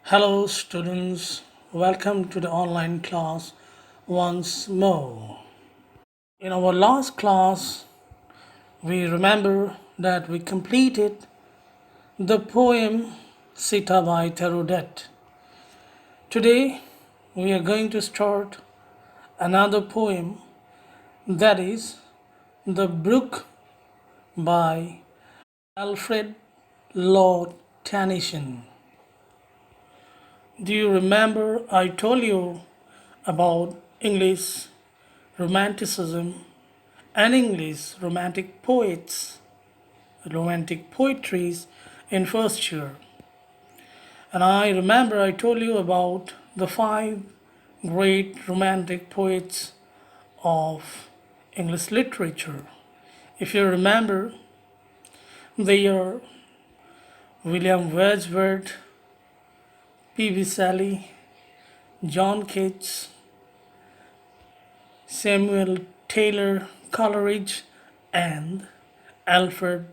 Hello, students. Welcome to the online class once more. In our last class, we remember that we completed the poem Sita by Terudet. Today, we are going to start another poem, that is The Brook by Alfred Lord Tennyson. Do you remember I told you about English Romanticism and English romantic poetries in first year? And I remember I told you about the five great romantic poets of English literature. If you remember, they are William Wordsworth, P.B. Shelley, John Keats, Samuel Taylor Coleridge, and Alfred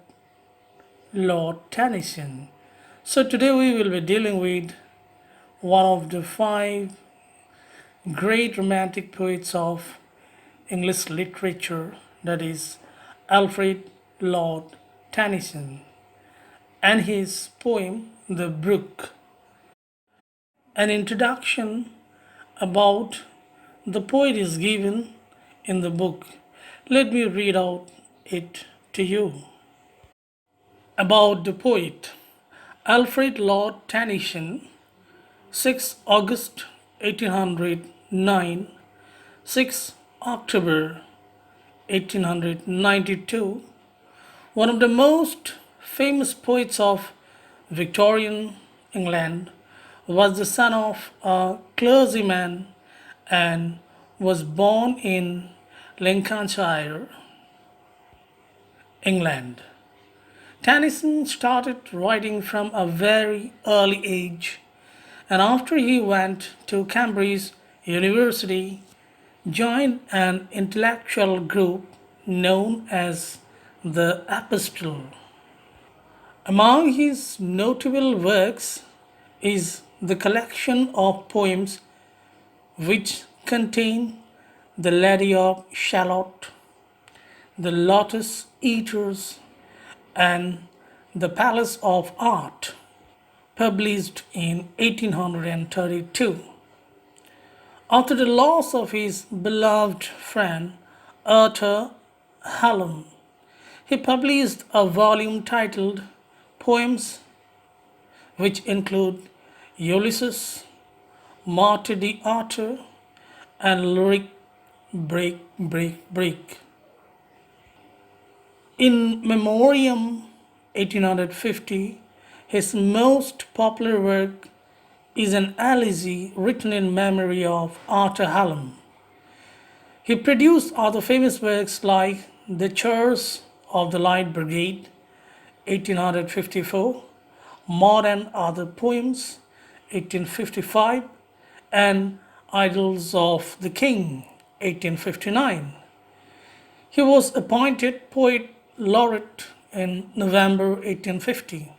Lord Tennyson. So today we will be dealing with one of the five great romantic poets of English literature, that is Alfred Lord Tennyson, and his poem The Brook. An introduction about the poet is given in the book. Let me read out it to you. About the poet Alfred Lord Tennyson, 6 August 1809, 6 October 1892, one of the most famous poets of Victorian England, was the son of a clergyman and was born in Lincolnshire, England. Tennyson started writing from a very early age, and after he went to Cambridge University, joined an intellectual group known as the Epistle. Among his notable works is the collection of poems which contain The Lady of Shalott, The Lotus Eaters, and The Palace of Art, published in 1832. After the loss of his beloved friend Arthur Hallam, he published a volume titled Poems, which include Ulysses, Martyr d'Arthur, and Lyric Break. In Memoriam 1850, his most popular work is an elegy written in memory of Arthur Hallam. He produced other famous works like The Church of the Light Brigade, 1854, More and Other Poems, 1855, and Idylls of the King, 1859. He was appointed Poet Laureate in November 1850.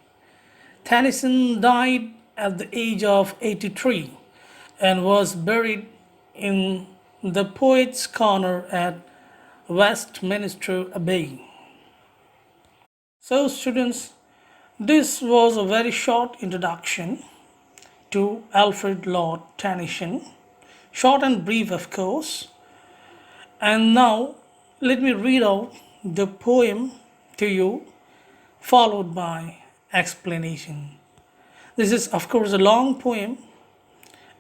Tennyson died at the age of 83 and was buried in the Poets' Corner at Westminster Abbey. So, students, this was a very short introduction to Alfred Lord Tennyson, short and brief, of course. And now, let me read out the poem to you, followed by explanation. This is, of course, a long poem,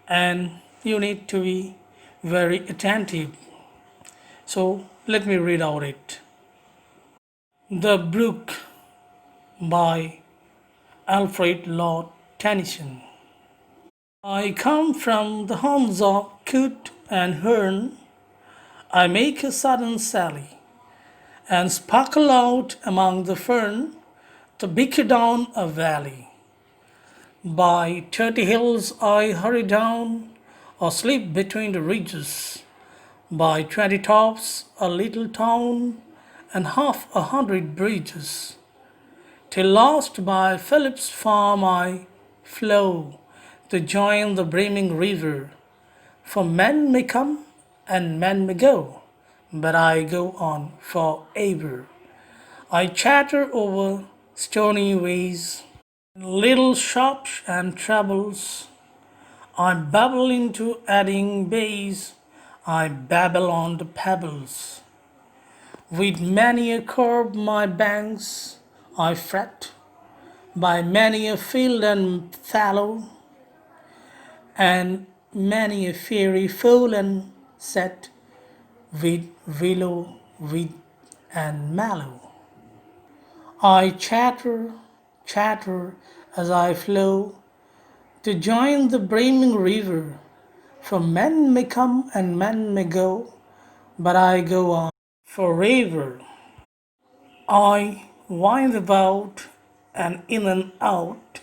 and you need to be very attentive. So, let me read out it. The Brook by Alfred Lord Tennyson. I come from the homes of coot and hern. I make a sudden sally, and sparkle out among the fern to bicker down a valley. By 30 hills I hurry down, or slip between the ridges. By 20 tops a little town, and 100 bridges. Till last by Philip's farm I flow, to join the brimming river. For men may come and men may go, but I go on forever. I chatter over stony ways, little shops and troubles. I babble into adding bays, I babble on the pebbles. With many a curb my banks I fret, by many a field and fallow, and many a fairy fallen set with willow, wheat, and mallow. I chatter, chatter as I flow to join the brimming river. For men may come and men may go, but I go on forever. I wind about and in and out,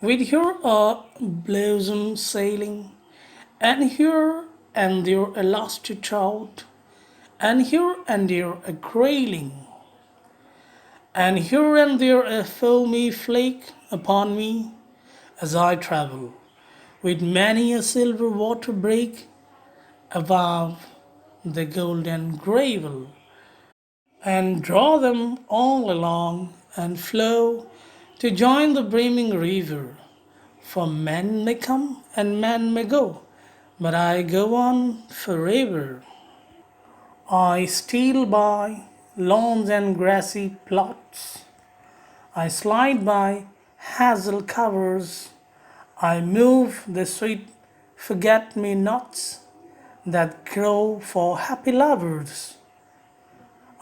with here a blossom sailing, and here and there a lost trout, and here and there a grayling, and here and there a foamy flake upon me as I travel, with many a silver water break above the golden gravel, and draw them all along and flow to join the brimming river. For men may come and men may go, but I go on forever. I steal by lawns and grassy plots. I slide by hazel covers. I move the sweet forget-me-nots that grow for happy lovers.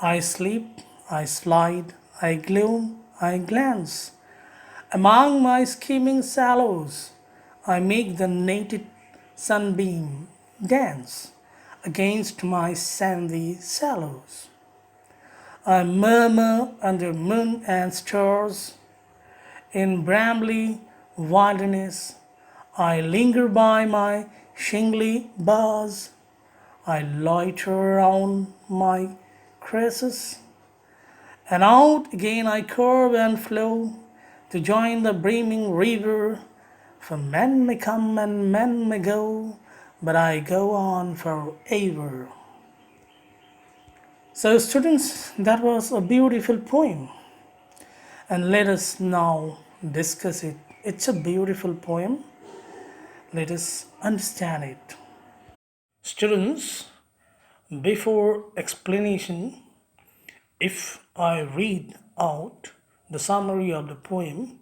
I sleep, I slide, I gloom, I glance. Among my scheming sallows, I make the naked sunbeam dance against my sandy sallows. I murmur under moon and stars. In brambly wilderness, I linger by my shingly bars. I loiter around my cresses, and out again I curve and flow to join the brimming river. For men may come and men may go, but I go on forever. So, students, that was a beautiful poem, and let us now discuss it. It's a beautiful poem. Let us understand it. Students, before explanation, if I read out the summary of the poem,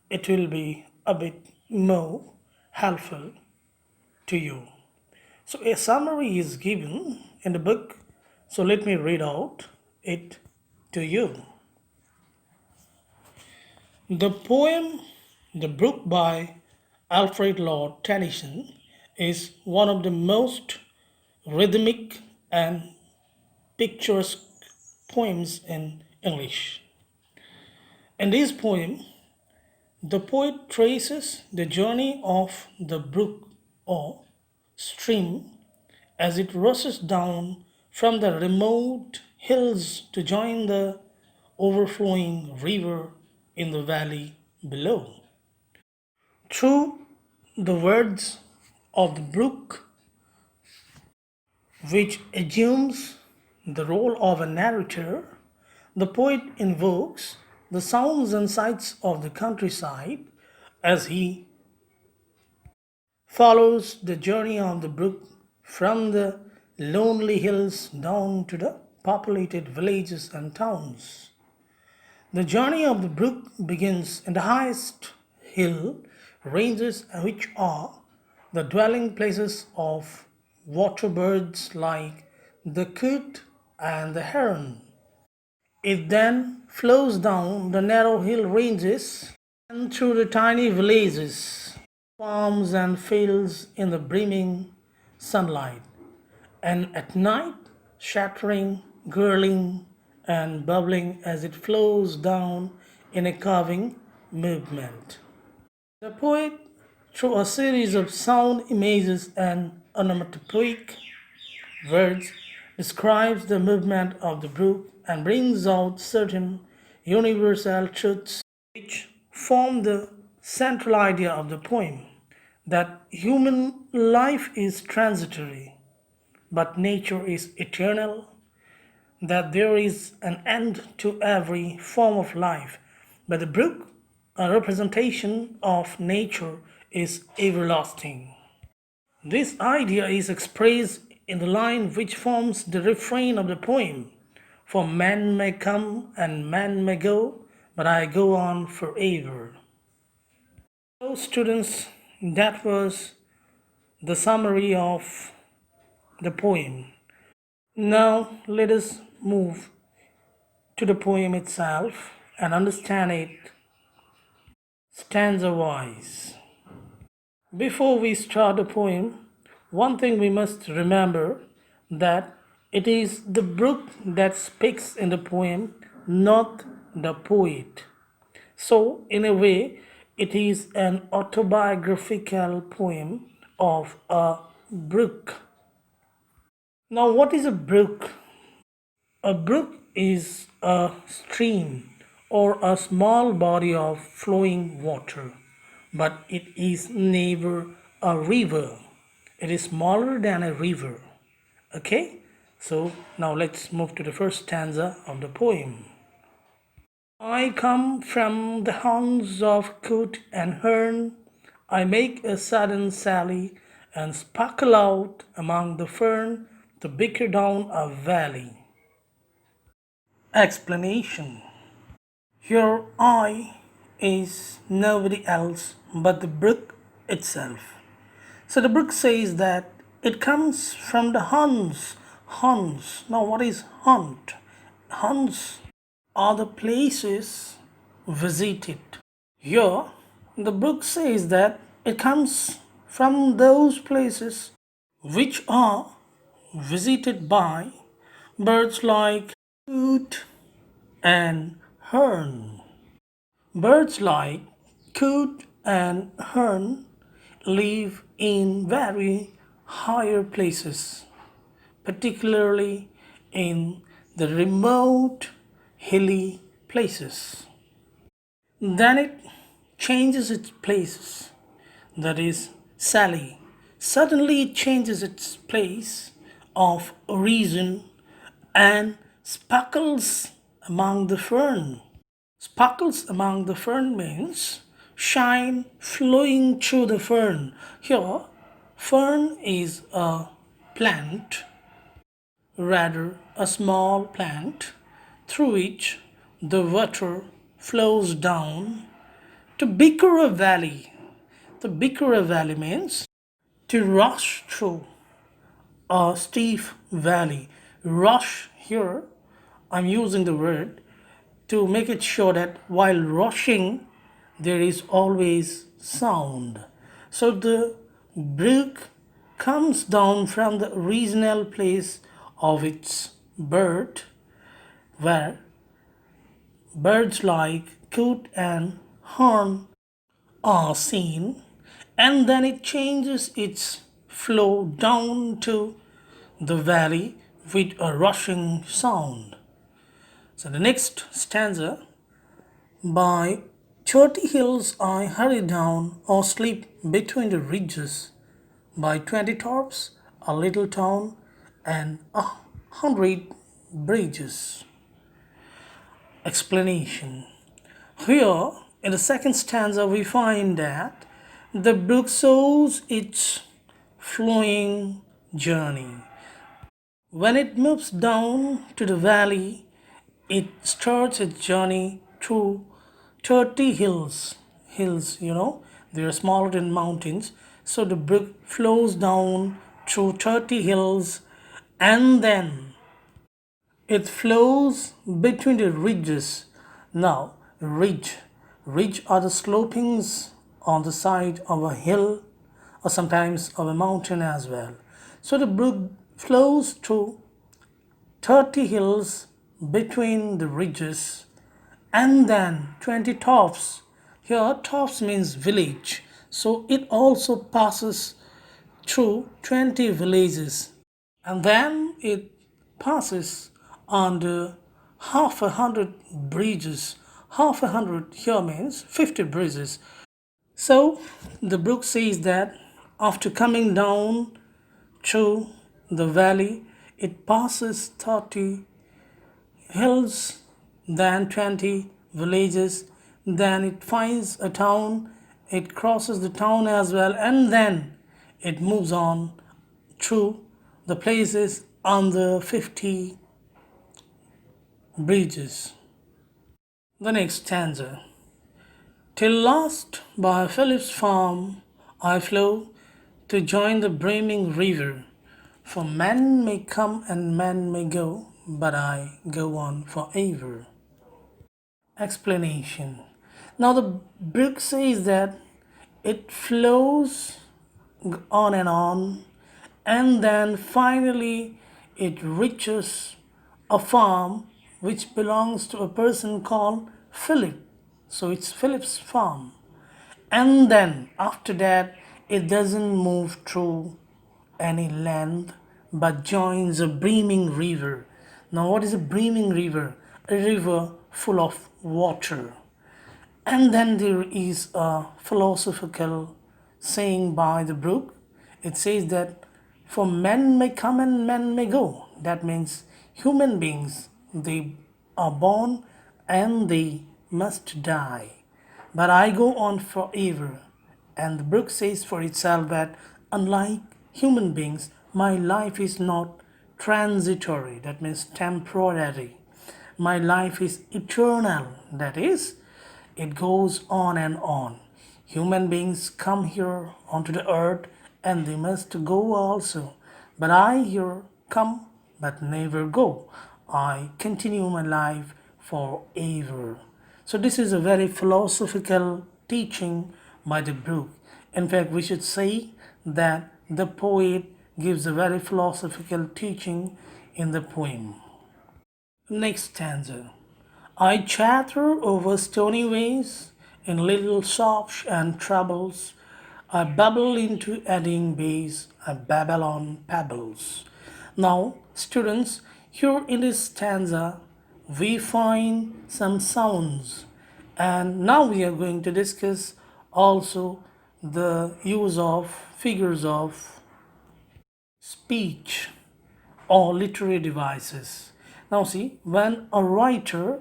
it will be a bit more helpful to you. So, a summary is given in the book. So, let me read out it to you. The poem The Brook by Alfred Lord Tennyson is one of the most rhythmic and picturesque poems in English. In this poem, the poet traces the journey of the brook or stream as it rushes down from the remote hills to join the overflowing river in the valley below. Through the words of the brook, which assumes the role of a narrator, the poet invokes the sounds and sights of the countryside as he follows the journey of the brook from the lonely hills down to the populated villages and towns. The journey of the brook begins in the highest hill ranges, which are the dwelling places of water birds like the coot and the heron. It then flows down the narrow hill ranges and through the tiny villages, farms and fields in the brimming sunlight, and at night shattering, gurgling, and bubbling as it flows down in a curving movement. The poet, through a series of sound images and onomatopoeic words, describes the movement of the brook and brings out certain universal truths which form the central idea of the poem. that human life is transitory, but nature is eternal, that there is an end to every form of life, but the brook, a representation of nature, is everlasting. This idea is expressed in the line which forms the refrain of the poem. For man may come and man may go, but I go on forever. So, students, that was the summary of the poem. Now, let us move to the poem itself and understand it stanza wise. Before we start the poem, one thing we must remember that it is the brook that speaks in the poem, not the poet. So, in a way, it is an autobiographical poem of a brook. Now, what is a brook? A brook is a stream or a small body of flowing water, but it is never a river. It is smaller than a river. Okay? So now let's move to the first stanza of the poem. I come from the haunts of coot and hern. I make a sudden sally and sparkle out among the fern to bicker down a valley. Explanation. Here I is nobody else but the brook itself. So the brook says that it comes from the haunts. Haunts. Now what is haunt? Haunts are the places visited. Here the brook says that it comes from those places which are visited by birds like coot and hern. Birds like coot and hern live in very higher places, particularly in the remote hilly places. Then it changes its places, that is, Sally. Suddenly it changes its place of origin and sparkles among the fern. Sparkles among the fern means shine flowing through the fern. Here, fern is a plant, rather a small plant, through which the water flows down to bicker a valley. The bicker a valley means to rush through a steep valley. Rush here, I'm using the word to make it sure that while rushing, there is always sound. So the brook comes down from the original place of its birth, where birds like coot and horn are seen, and then it changes its flow down to the valley with a rushing sound. So the next stanza, by 30 hills I hurry down or sleep between the ridges, by 20 tops a little town and 100 bridges. Explanation. Here in the second stanza we find that the brook shows its flowing journey. When it moves down to the valley, it starts its journey through 30 hills. Hills, they are smaller than mountains. So the brook flows down through 30 hills and then it flows between the ridges. Now, ridge are the slopings on the side of a hill or sometimes of a mountain as well. So the brook flows through 30 hills between the ridges and then 20 tops. Here, tops means village. So it also passes through 20 villages and then it passes under half a hundred bridges. Half a hundred here means 50 bridges. So the brook says that after coming down through the valley, it passes 30 hills, then 20 villages, then it finds a town, it crosses the town as well, and then it moves on through the places on the 50 bridges. The next stanza. Till last by Philip's farm I flow to join the brimming river. For men may come and men may go, but I go on forever. Explanation. Now the brook says that it flows on, and then finally it reaches a farm which belongs to a person called Philip. So it's Philip's farm. And then after that, it doesn't move through any land but joins a brimming river. Now, what is a brimming river? A river full of water. And then there is a philosophical saying by the brook. It says that for men may come and men may go. That means human beings, they are born and they must die. But I go on forever. And the brook says for itself that unlike human beings, my life is not transitory, that means temporary. My life is eternal, that is, it goes on and on. Human beings come here onto the earth and they must go also. But I here come but never go. I continue my life forever. So this is a very philosophical teaching by the brook. In fact, we should say that the poet gives a very philosophical teaching in the poem. Next stanza. I chatter over stony ways in little sobs and troubles. I babble into adding bays. I babble on pebbles. Now, students, here in this stanza, we find some sounds, and now we are going to discuss also the use of figures of speech or literary devices. Now, see, when a writer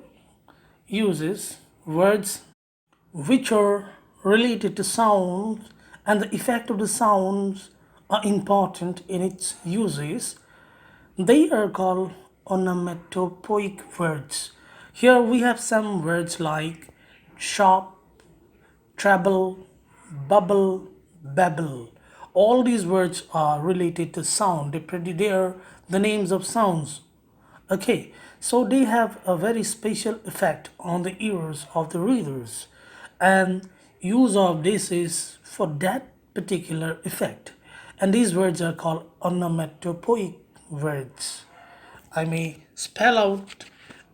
uses words which are related to sounds and the effect of the sounds are important in its uses, they are called onomatopoeic words. Here we have some words like sharp, treble, bubble, babble. All these words are related to sound. They are the names of sounds. Okay, so they have a very special effect on the ears of the readers, and use of this is for that particular effect. And these words are called onomatopoeic words. I may spell out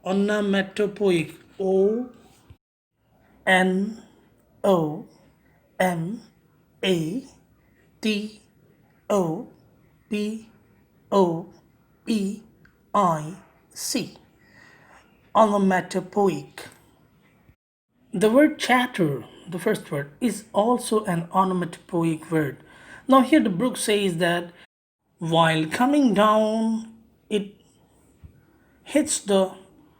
onomatopoeic: Onomatopoeic. Onomatopoeic. The word chatter, the first word, is also an onomatopoeic word. Now here the brook says that while coming down, it hits the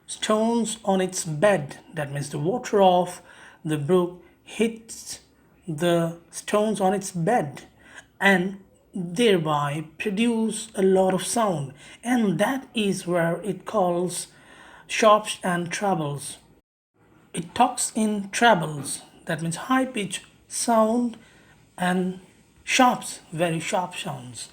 stones on its bed. That means the water of the brook hits the stones on its bed and thereby produce a lot of sound. And that is where it calls sharps and trebles. It talks in trebles, that means high pitch sound, and sharps, very sharp sounds,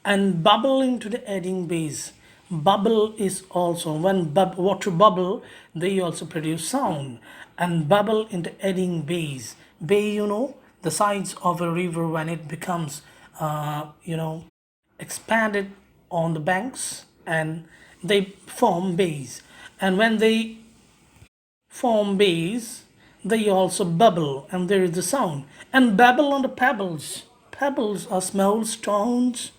and bubble into the adding bass. Bubble is also when water bubble, they also produce sound, and bubble into adding bays. Bay, the sides of a river when it becomes, expanded on the banks, and they form bays. And when they form bays, they also bubble, and there is the sound. And babble on the pebbles. Pebbles are small stones,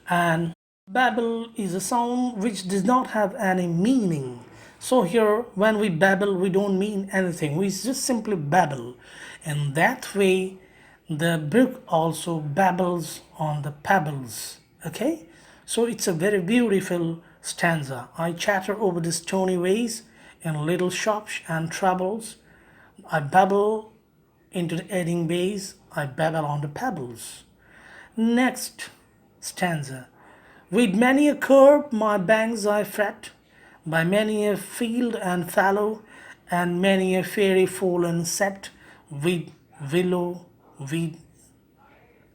and babble is a sound which does not have any meaning. So here, when we babble, we don't mean anything. We just simply babble. And that way, The brook also babbles on the pebbles. Okay, so it's a very beautiful stanza. I chatter over the stony ways in little shops and troubles. I babble into the eddying bays. I babble on the pebbles. Next stanza. With many a curb my banks I fret, by many a field and fallow, and many a fairy fallen set, with willow, weed,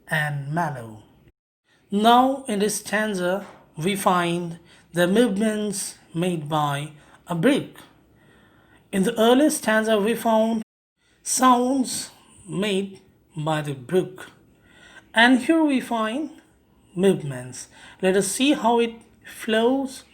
and mallow. Now in this stanza we find the movements made by a brook. In the earlier stanza we found sounds made by the brook. And here we find movements. Let us see how it flows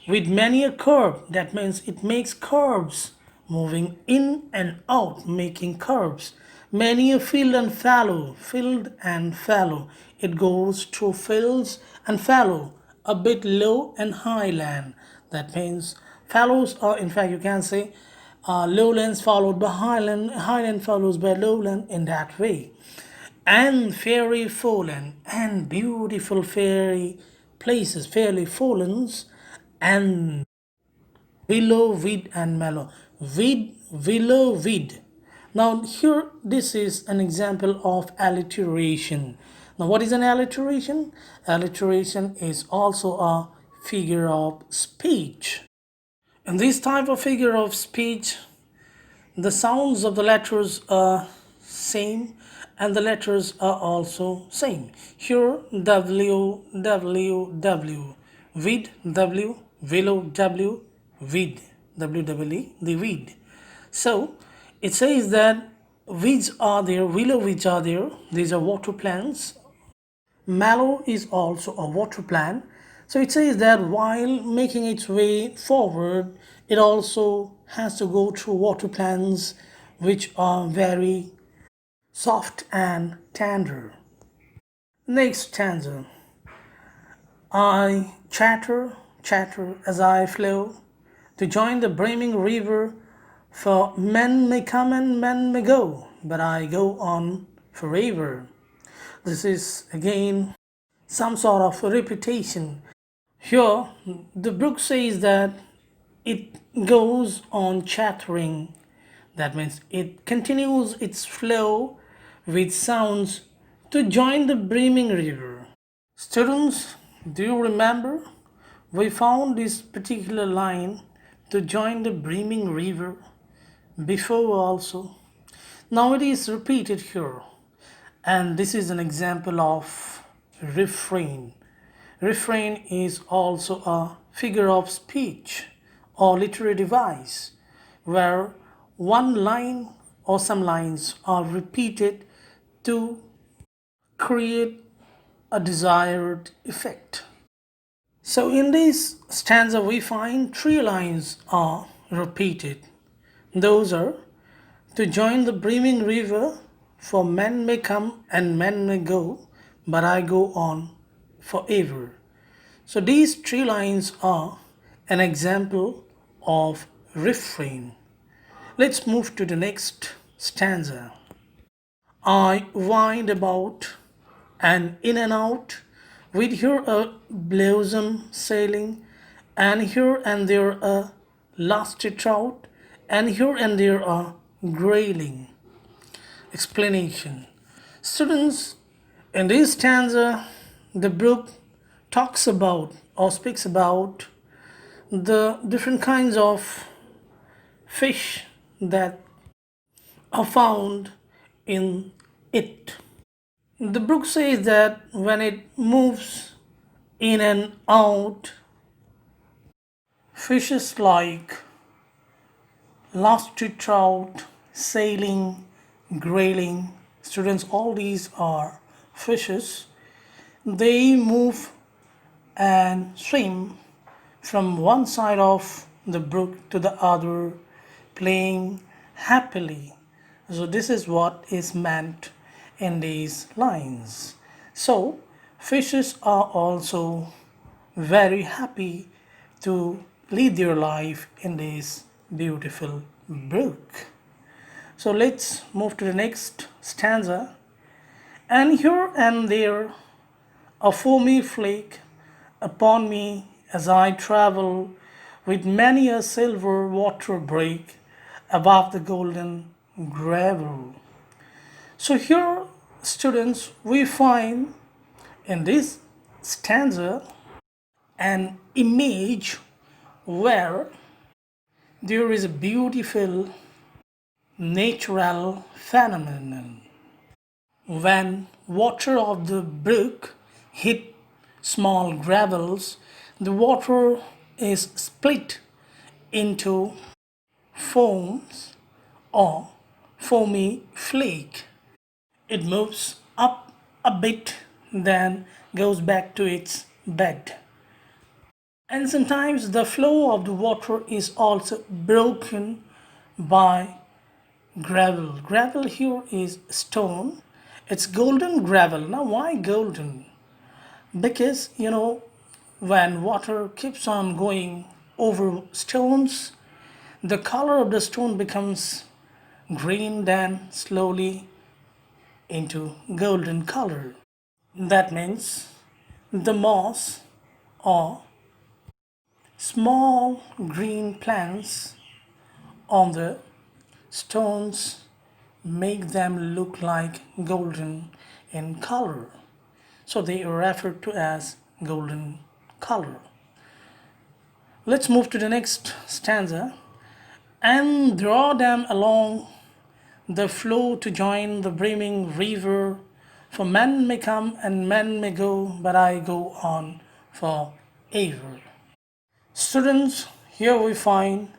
with many a curve. That means it makes curves, moving in and out, making curves. Many a field and fallow, field and fallow. It goes through fields and fallow, a bit low and highland. That means fallows are, in fact, you can say lowlands followed by highland, highland follows by lowland in that way. And fairy fallen, and beautiful fairy places, fairy fallens, and willow, weed, and mallow. Weed, willow, weed. Now, here, this is an example of alliteration. Now, what is an alliteration? Alliteration is also a figure of speech. In this type of figure of speech, the sounds of the letters are same and the letters are also same. Here W, W, W, weed, W, willow, W, weed, W, the weed. So it says that weeds are there, willow weeds are there. These are water plants. Mallow is also a water plant. So it says that while making its way forward, it also has to go through water plants which are very soft and tender. Next stanza. I chatter, chatter as I flow to join the brimming river, for men may come and men may go, but I go on forever. This is again some sort of repetition. Here, the brook says that it goes on chattering. That means it continues its flow with sounds to join the brimming river. Students, do you remember? We found this particular line to join the brimming river before also. Now it is repeated here, and this is an example of refrain. Refrain is also a figure of speech or literary device where one line or some lines are repeated to create a desired effect. So in this stanza we find three lines are repeated. Those are to join the brimming river, for men may come and men may go, but I go on forever. So these three lines are an example of refrain. Let's move to the next stanza. I wind about and in and out, with here a blossom sailing, and here and there a lusty trout, and here and there a grayling. Explanation. Students, in this stanza, the brook talks about or speaks about the different kinds of fish that are found in it. The brook says that when it moves in and out, fishes like lusty trout, sailing, grayling, students, all these are fishes. They move and swim from one side of the brook to the other, playing happily. So this is what is meant in these lines. So fishes are also very happy to lead their life in this beautiful brook. So let's move to the next stanza. And here and there a foamy flake upon me as I travel, with many a silver water break above the golden gravel. So here, students, we find in this stanza an image where there is a beautiful natural phenomenon. When water of the brook hit small gravels, the water is split into foams or foamy flake. It moves up a bit, then goes back to its bed. And sometimes the flow of the water is also broken by gravel. Gravel here is stone. It's golden gravel. Now, why golden? Because when water keeps on going over stones, the color of the stone becomes green, then slowly into golden color. That means the moss or small green plants on the stones make them look like golden in color. So they are referred to as golden color. Let's move to the next stanza. And draw them along the flow to join the brimming river. For men may come and men may go, but I go on forever. Students, here we find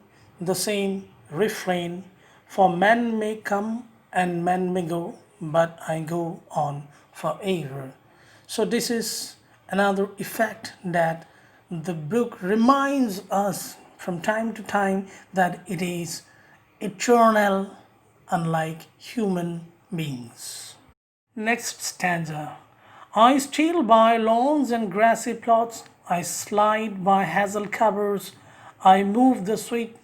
the same refrain. For men may come and men may go, but I go on forever. So this is another effect that the book reminds us from time to time that it is eternal, unlike human beings. Next stanza. I steal by lawns and grassy plots, I slide by hazel covers, I move the sweet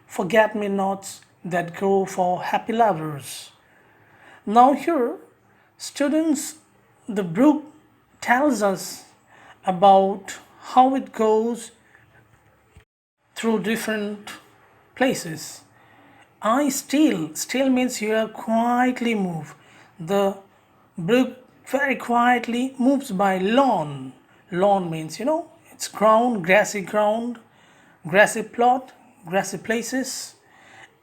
forget-me-nots that grow for happy lovers. Now here, students, the brook tells us about how it goes through different places. I steal. Steal means here quietly move. The brook very quietly moves by lawn. Lawn means, it's ground, grassy plot, grassy places,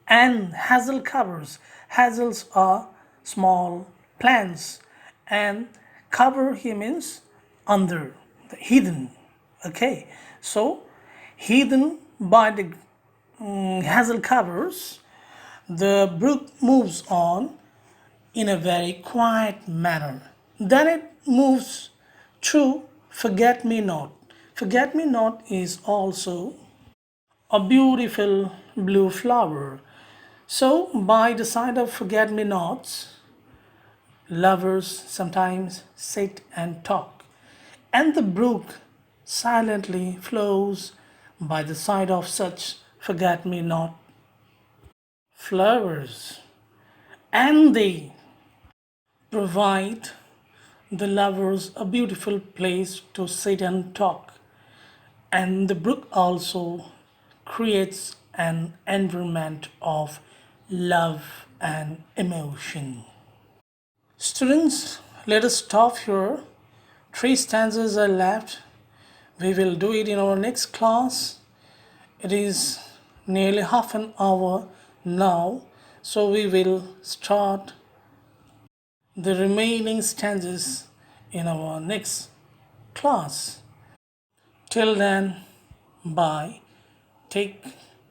and hazel covers. Hazels are small plants, and cover here means under, hidden. Okay, so hidden by the hazel covers, the brook moves on in a very quiet manner. Then it moves through forget me not. Forget me not is also a beautiful blue flower. So, by the side of forget me nots, lovers sometimes sit and talk, and the brook silently flows by the side of such forget me not flowers, and they provide the lovers a beautiful place to sit and talk. And the brook also creates an environment of love and emotion. Students, let us stop here. 3 stanzas are left. We will do it in our next class. It is nearly half an hour now, so we will start the remaining stanzas in our next class. Till then, bye. Take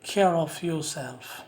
care of yourself.